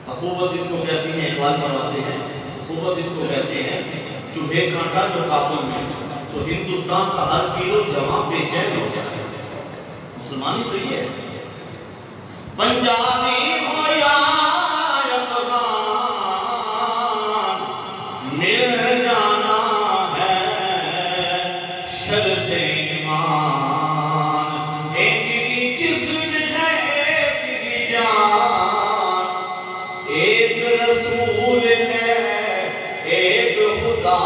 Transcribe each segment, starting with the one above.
اخوت اس کو کہتی ہیں، اقبال فرماتے ہیں اخوت اس کو کہتے ہیں چوہے کانٹا جو کابل میں تو ہندوستان کا ہر کلو جمع بے چین ہو جائے. مسلمانی تو یہ ہے. پنجابی ہو یا افغان مل جانا ہے شرط ایمان. ایک ہی جسم ہے ایک ہی جان، ایک رسول ہے ایک خدا.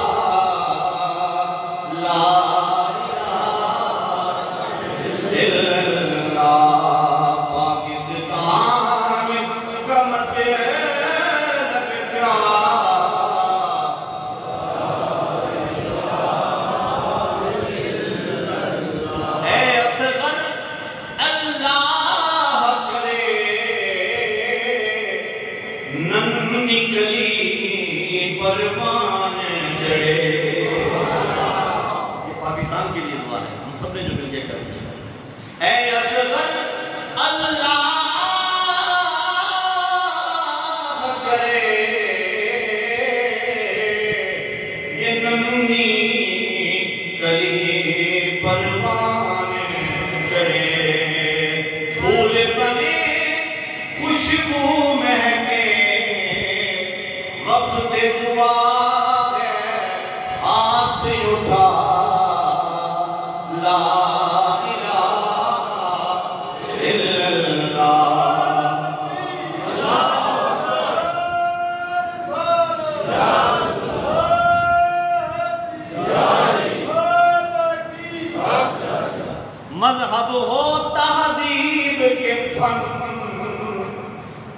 مذہب ہو تہذیب کے فن،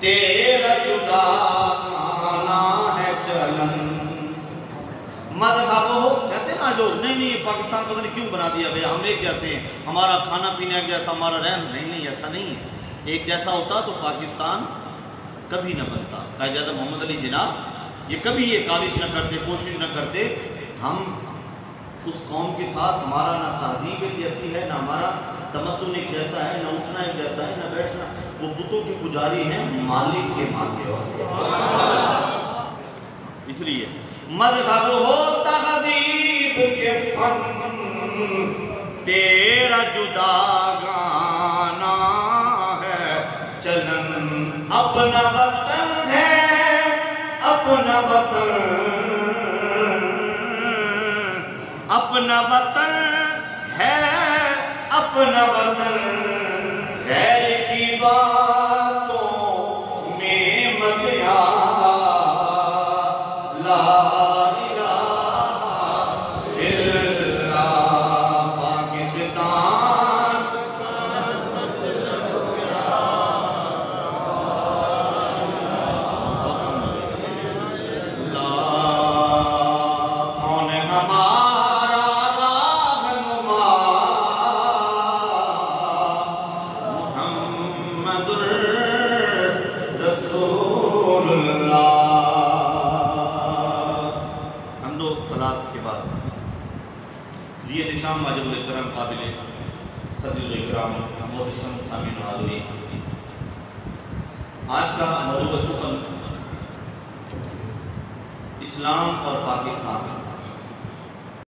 تیرا جدا گانا ہے چلن. مذہب ہو کہتے ہیں نا لوگ، نہیں یہ پاکستان پتہ نہیں کیوں بنا دیا گیا، ہم ایک جیسے ہیں، ہمارا کھانا پینا ایک جیسا، ہمارا رہن. نہیں ایسا نہیں ہے. ایک جیسا ہوتا تو پاکستان کبھی نہ بنتا. قائد اعظم محمد علی جناح یہ کبھی یہ کاوش نہ کرتے، کوشش نہ کرتے. ہم اس قوم کے ساتھ ہمارا نہ تہذیب ایک جیسی ہے، نہ ہمارا تمدن ایک جیسا ہے، نہ اٹھنا ایک جیسا ہے، نہ بیٹھنا. وہ بتوں کی پجاری ہیں، مالک کے مانگے والے. اس لیے مذہب ہو تہذیب کے فن، تیرا جدا گانا ہے چلن. اپنا وطن ہے اپنا وطن، اپنا وطن ہے اپنا وطن. غیر کی باتوں میں مت آ، لا الہ الا اللہ پاکستان. کون ہمارا رہنما محمد رسول اللہ. حمد و صلاۃ کے بعد ذی نشان واجب الاحترام قابل صدیق اکرام محترم سامعین و حاضرین، آج کا موضوع سخن اسلام اور پاکستان.